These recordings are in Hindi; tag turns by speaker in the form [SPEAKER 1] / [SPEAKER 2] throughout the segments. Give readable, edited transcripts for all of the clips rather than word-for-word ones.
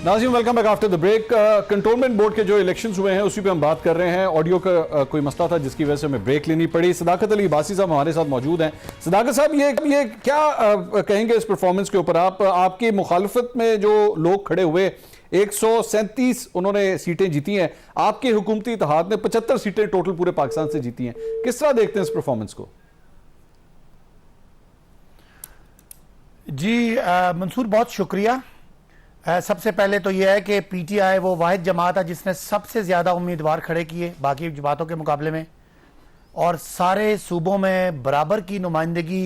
[SPEAKER 1] नाज़रीन welcome back after the break. Cantonment board के जो इलेक्शंस हुए हैं उसी पे हम बात कर रहे हैं। ऑडियो का कोई मसला था जिसकी वजह से हमें ब्रेक लेनी पड़ी। सदाकत अली बासी साहब हमारे साथ मौजूद हैं। सदाकत साहब, ये क्या कहेंगे इस परफॉर्मेंस के ऊपर? आपकी मुखालफत में जो लोग खड़े हुए 137 उन्होंने सीटें जीती हैं, आपके हुकूमती इत्तेहाद ने 75 सीटें टोटल पूरे पाकिस्तान से जीती हैं। किस तरह देखते हैं इस परफॉर्मेंस को?
[SPEAKER 2] जी मंसूर, बहुत शुक्रिया। सबसे पहले तो यह है कि पीटीआई वो वाहिद जमात है जिसने सबसे ज़्यादा उम्मीदवार खड़े किए बाकी जमातों के मुकाबले में, और सारे सूबों में बराबर की नुमाइंदगी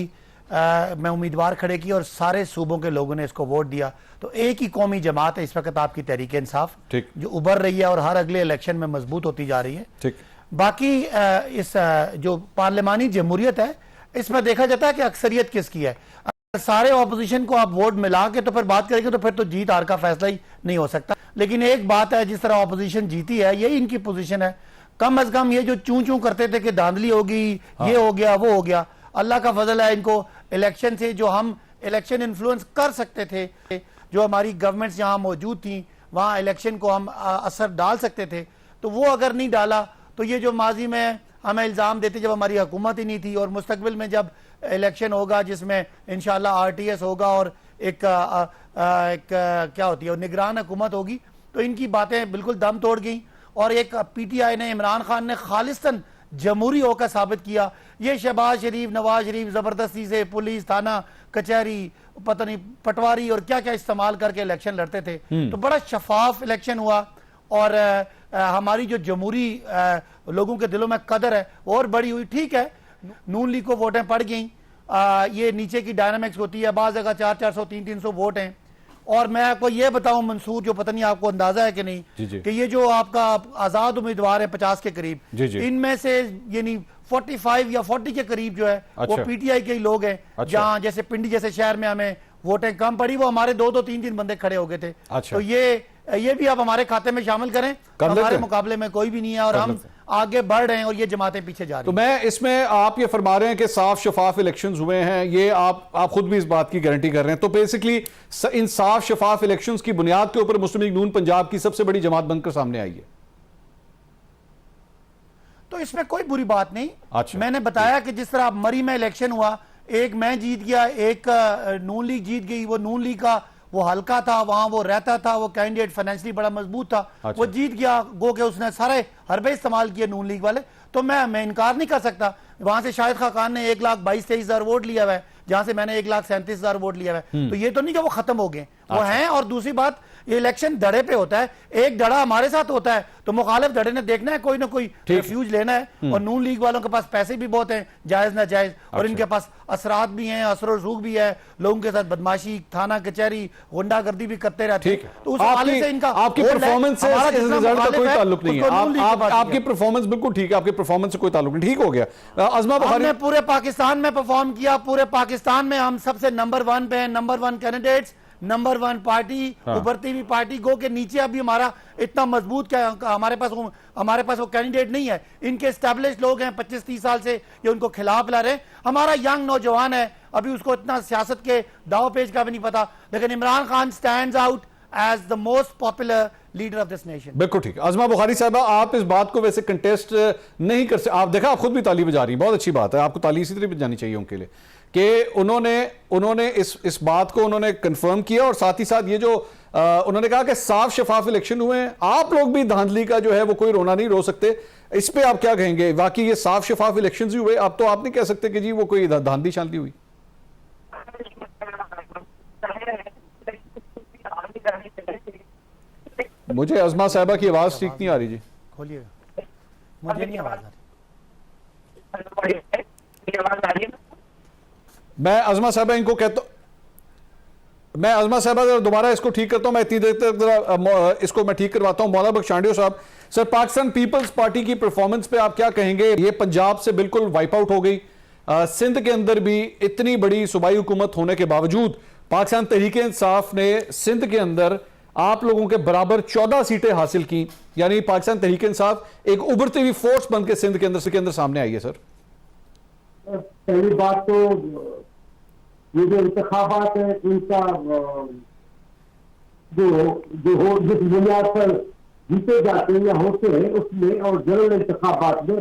[SPEAKER 2] में उम्मीदवार खड़े किए और सारे सूबों के लोगों ने इसको वोट दिया। तो एक ही कौमी जमात है इस वक्त आपकी तहरीक इंसाफ, जो उभर रही है और हर अगले इलेक्शन में मजबूत होती जा रही है। ठीक। बाकी इस जो पार्लिमानी जमहूरियत है इसमें देखा जाता है कि अक्सरियत किसकी है। सारे ऑपोजिशन को आप वोट मिला के तो फिर बात करेंगे तो फिर तो जीत हार का फैसला ही नहीं हो सकता। लेकिन एक बात है, जिस तरह ऑपोजिशन जीती है यही इनकी पोजीशन है। कम अज कम ये जो चूं चूं करते थे कि धांधली होगी, ये हो गया वो हो गया, अल्लाह का फजल है इनको इलेक्शन से जो हम इलेक्शन इन्फ्लुएंस कर सकते थे, जो हमारी गवर्नमेंट्स यहाँ मौजूद थी वहाँ इलेक्शन को हम असर डाल सकते थे, तो वो अगर नहीं डाला तो ये जो माजी में हमें इल्ज़ाम देते जब हमारी हुकूमत ही नहीं थी, और मुस्तकबिल में जब इलेक्शन होगा जिसमें इंशाल्लाह आरटीएस होगा और एक क्या होती है निगरान हुकूमत होगी, तो इनकी बातें बिल्कुल दम तोड़ गई। और एक पीटीआई ने, इमरान खान ने खालिस्तन जमहूरी होकर साबित किया। ये शहबाज शरीफ, नवाज शरीफ जबरदस्ती से पुलिस, थाना, कचहरी, पता नहीं पटवारी और क्या क्या इस्तेमाल करके इलेक्शन लड़ते थे। तो बड़ा शफाफ इलेक्शन हुआ और हमारी जो जमहूरी लोगों के दिलों में कदर है और बड़ी हुई। ठीक है, नून लीग को वोटें पड़ गई, ये नीचे की डायनामिक्स होती है, बाज़ जगह 400-400, 300-300 वोट हैं। और मैं आपको ये बताऊं मंसूर, जो पता नहीं आपको अंदाजा है कि नहीं, कि ये जो आपका आजाद उम्मीदवार है 50 के करीब, इनमें से यानी 45 या 40 के करीब जो है वो पीटीआई के ही लोग हैं। जहां जैसे पिंडी जैसे शहर में हमें वोटें कम पड़ी, वो हमारे 2-2, 3-3 बंदे खड़े हो गए थे। तो ये भी आप हमारे खाते में शामिल करें। हमारे मुकाबले में कोई भी नहीं है और हम आगे बढ़ रहे हैं और ये जमातें पीछे जा रही हैं।
[SPEAKER 1] तो मैं इसमें आप ये फरमा रहे हैं कि साफ शफाफ इलेक्शंस हुए हैं, ये आप खुद भी इस बात की गारंटी कर रहे हैं। तो बेसिकली इन साफ शफाफ इलेक्शंस की बुनियाद के ऊपर मुस्लिम लीग नून पंजाब की सबसे बड़ी जमात बनकर सामने आई है।
[SPEAKER 2] तो इसमें कोई बुरी बात नहीं। मैंने बताया कि जिस तरह मरी में इलेक्शन हुआ, एक मैं जीत गया, एक नून लीग जीत गई। वो नून लीग का वो हल्का था, वहां वो रहता था, वो कैंडिडेट फाइनेंशियली बड़ा मजबूत था, वो जीत गया। गो के उसने सारे हरबे इस्तेमाल किए नून लीग वाले। तो मैं इनकार नहीं कर सकता। वहां से शाहिद खान ने 1,22,23,000 वोट लिया हुआ है, जहां से मैंने 1,37,000 वोट लिया हुआ है। तो ये तो नहीं कि वो खत्म हो गए, वो हैं। और दूसरी बात, ये इलेक्शन धड़े पे होता है। एक धड़ा हमारे साथ होता है तो मुखालिफ धड़े ने देखना है, कोई ना कोई रिफ्यूज लेना है। और नून लीग वालों के पास पैसे भी बहुत हैं, जायज ना जायज, और इनके पास असरात भी हैं, असर रसूख भी है, लोगों के साथ बदमाशी, थाना कचहरी, गुंडागर्दी भी करते रहते हैं। तो उस हवाले से इनका
[SPEAKER 1] आपकी परफॉर्मेंस से इस रिजल्ट का कोई ताल्लुक नहीं है। आपकी परफॉर्मेंस बिल्कुल ठीक है, आपके परफॉर्मेंस से कोई ताल्लुक नहीं। ठीक हो गया। अज़मा बुखारी
[SPEAKER 2] ने पूरे पाकिस्तान में परफॉर्म किया, पूरे पाकिस्तान में हम सबसे नंबर 1 पे हैं, नंबर 1 कैंडिडेट्स, नंबर 1 पार्टी, उभरती हुई पार्टी। गो के नीचे अभी हमारा इतना मजबूत क्या हमारे पास वो कैंडिडेट नहीं है। इनके एस्टैब्लिश लोग हैं 25-30 साल से, ये उनको खिलाफ ला रहे हैं। हमारा यंग नौजवान है, अभी उसको इतना सियासत के दाव पेच का भी नहीं पता, लेकिन Imran Khan stands out as the most popular leader of this nation.
[SPEAKER 1] बिल्कुल ठीक। अज़मा बुखारी साहबा, आप इस बात को वैसे कंटेस्ट नहीं कर सकते। आप देखा, आप खुद भी ताली बजा रही हैं, बहुत अच्छी बात है, आपको ताली इसी तरह बजानी चाहिए उनके लिए कि उन्होंने इस बात को उन्होंने कंफर्म किया। और साथ ही साथ ये जो उन्होंने कहा कि साफ शफाफ इलेक्शन हुए हैं, आप लोग भी धांधली का जो है वो कोई रोना नहीं रो सकते। इस पे आप क्या कहेंगे? वाकई ये साफ शफाफ इलेक्शन ही हुए, अब तो आप नहीं कह सकते कि जी वो कोई धांधली शांति हुई। मुझे अज़मा साहिबा की आवाज ठीक नहीं आ रही जी,
[SPEAKER 2] खोलिएगा। मुझे नहीं आवाज आ रही।
[SPEAKER 1] मैं अज़मा साहिबा इनको कहता हूं, मैं अज़मा साहिबा दोबारा इसको ठीक करता हूं। मैं इतनी देर तक इसको मैं ठीक करवाता हूं। मौलाना बख्शांडियो साहब, सर पाकिस्तान पीपल्स पार्टी की परफॉर्मेंस पे आप क्या कहेंगे? ये पंजाब से बिल्कुल वाइप आउट हो गई, सिंध के अंदर भी इतनी बड़ी सूबाई हुकूमत होने के बावजूद पाकिस्तान तहरीक इंसाफ ने सिंध के अंदर आप लोगों के बराबर 14 सीटें हासिल की, यानी पाकिस्तान तहरीक इंसाफ एक उभरती हुई फोर्स बनकर सिंध के अंदर सामने आई है। सर
[SPEAKER 3] पहली बात तो ये जो इंतखाबात है इनका जो जो हो जिस बुनियाद पर जीते जाते हैं या होते हैं उसमें और जनरल इंतखाबात में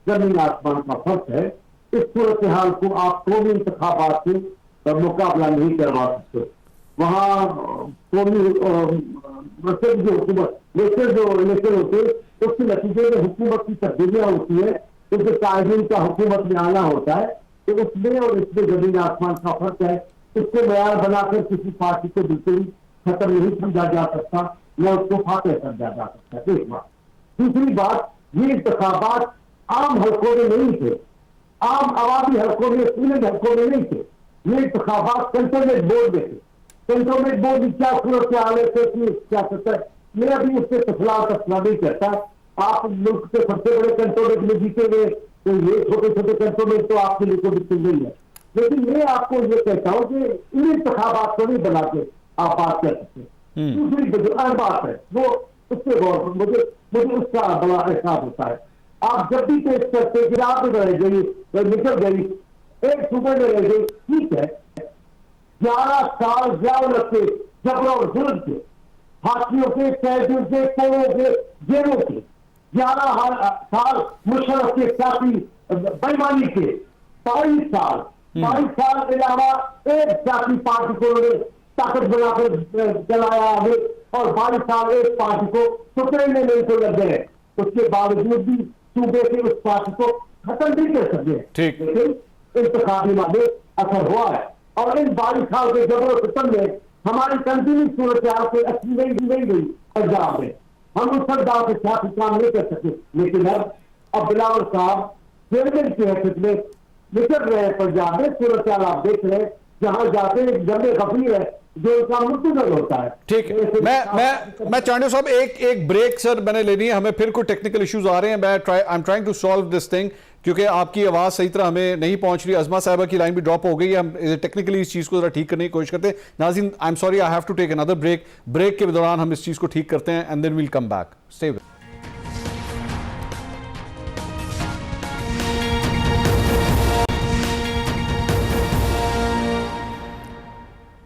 [SPEAKER 3] जमीन आसमान का फर्क है। इस सूरत हाल को आप कौमी इंतखाबात से मुकाबला नहीं करवा सकते। वहाँ कौमी मसद जो हुकूमत लेकर जो इलेक्शन होते उसके नतीजे में हुकूमत की तब्दीलियां होती है, क्योंकि कायदीन का हुकूमत में आना होता है, तो उसमें और इसमें जमीन आसमान का फर्क है। इसको मैार बनाकर किसी पार्टी को बिल्कुल खत्म नहीं समझा जा सकता, न उसको फातेह समझा जा सकता। एक बात। दूसरी बात, ये इंतखाबात आम हल्कों में नहीं थे, आम आवामी हल्कों में, स्टूडेंट हल्कों में नहीं थे। ये इंतखाबात कंटोनमेंट बोर्ड में थे। कंटोनमेंट बोर्ड में क्या सूरत से आने से क्या सकता है, मैं अभी उससे तस्ला नहीं करता। आप मुल्क के सबसे बड़े कंटोनमेंट में जीते हुए, तो ये छोटे छोटे कंटोनमेंट तो आपके लिए कोई दिक्कत नहीं है। लेकिन मैं आपको ये कहता हूँ कि इन इंतखाबात को नहीं बना के आप बात कर सकते। दूसरी जो अहम बात है वो उससे गौर, मुझे उसका बड़ा एहसास होता है। आप जब भी पेश करते कि आप रह गई, निकल गई, एक सूबे में रह गई, ठीक है। 11 साल जाओ लगते जबर और जुल्म के, हाथियों के, कैदियों के, कोड़ों के, जेलों के, 11 साल मुशर्रफ के साथी बेईमानी के, 22 साल के अलावा एक जाति पार्टी को उन्होंने ताकत बनाकर चलाया आगे, और 22 साल एक पार्टी को टुकड़े में तो लग गए। उसके बावजूद भी सूबे के उस पार्टी को खत्म नहीं कर सके। लेकिन इंतखाबी मामले असर हुआ है, और इन 22 साल के जबर सितम में हमारी कंटिन्यू सूरत हाल से अच्छी नहीं गई पंजाब में। हम उस सरदार के साथ काम नहीं कर सके। लेकिन अब बिलावल साहब चेयरमैन की हैसियत में निकल रहे हैं पंजाब में। सूरत हाल आप देख रहे हैं, जहां जाते जंगे गफीर है जो उनका मृत्युदंड होता है।
[SPEAKER 1] ठीक है, मैं चांडियो साहब एक ब्रेक सर मैंने लेनी है, हमें फिर कोई टेक्निकल इश्यूज आ रहे हैं। I am trying to solve this thing, क्योंकि आपकी आवाज सही तरह हमें नहीं पहुंच रही। अजमा साहिबा की लाइन भी ड्रॉप हो गई है। हम टेक्निकली इस चीज को जरा ठीक करने की कोशिश करते हैं। नाज़रीन, I am sorry, I have to take another break. Break के दौरान हम इस चीज को ठीक करते हैं and then we'll come back. Stay with.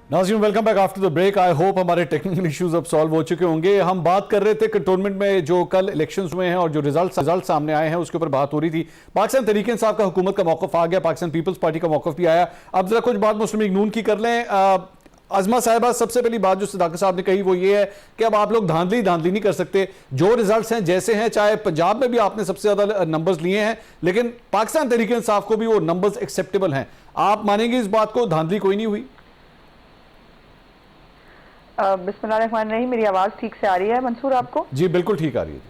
[SPEAKER 1] नाज़रीन, welcome back after the break. I hope हमारे टेक्निकल इश्यूज अब सॉल्व हो चुके होंगे। हम बात कर रहे थे कंटोनमेंट में जो कल इलेक्शंस हुए हैं और जो रिजल्ट सामने आए हैं उसके ऊपर बात हो रही थी। पाकिस्तान तहरीक इंसाफ का हुकूमत का मौक़िफ़ आ गया, पाकिस्तान पीपल्स पार्टी का मौक़िफ़ भी आया। अब जरा कुछ बात मुस्लिम लीग नून की कर लें। अजमा साहिबा, सबसे पहली बात जो सदाकत साहब ने कही वो ये है कि अब आप लोग धांधली नहीं कर सकते। जो रिजल्ट्स हैं जैसे हैं, चाहे पंजाब में भी आपने सबसे ज्यादा नंबर्स लिए हैं, लेकिन पाकिस्तान तहरीक इंसाफ को भी वो नंबर्स एक्सेप्टेबल हैं। आप मानेंगे इस बात को, धांधली कोई नहीं हुई?
[SPEAKER 4] बिस्मिल्लाहिर्रहमानिर्रहीम। मेरी आवाज ठीक से आ रही है मंसूर आपको?
[SPEAKER 1] जी बिल्कुल ठीक आ रही है।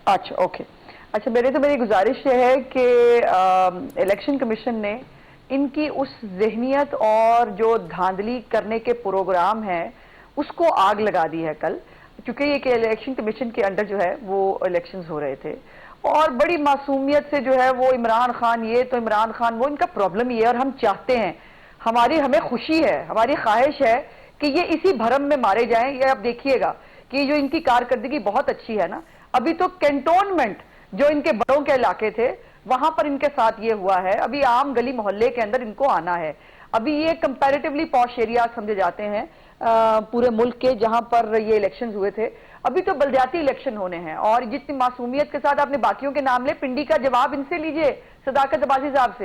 [SPEAKER 4] अच्छा, ओके। अच्छा, मेरी गुजारिश ये है कि इलेक्शन कमीशन ने इनकी उस जहनियत और जो धांधली करने के प्रोग्राम है उसको आग लगा दी है कल, क्योंकि ये इलेक्शन कमीशन के अंडर जो है वो इलेक्शंस हो रहे थे और बड़ी मासूमियत से जो है वो इमरान खान, ये तो इमरान खान वो, इनका प्रॉब्लम ये है। और हम चाहते हैं, हमें खुशी है, हमारी ख्वाहिश है कि ये इसी भरम में मारे जाएं। ये आप देखिएगा कि जो इनकी कारकर्दगी बहुत अच्छी है ना, अभी तो कैंटोनमेंट जो इनके बड़ों के इलाके थे वहां पर इनके साथ ये हुआ है। अभी आम गली मोहल्ले के अंदर इनको आना है। अभी ये कंपैरेटिवली पॉश एरिया समझे जाते हैं पूरे मुल्क के, जहां पर ये इलेक्शंस हुए थे। अभी तो बलदियाती इलेक्शन होने हैं और जितनी मासूमियत के साथ आपने बाकियों के नाम ले, पिंडी का जवाब इनसे लीजिए, सदाकत अब्बासी साहब से।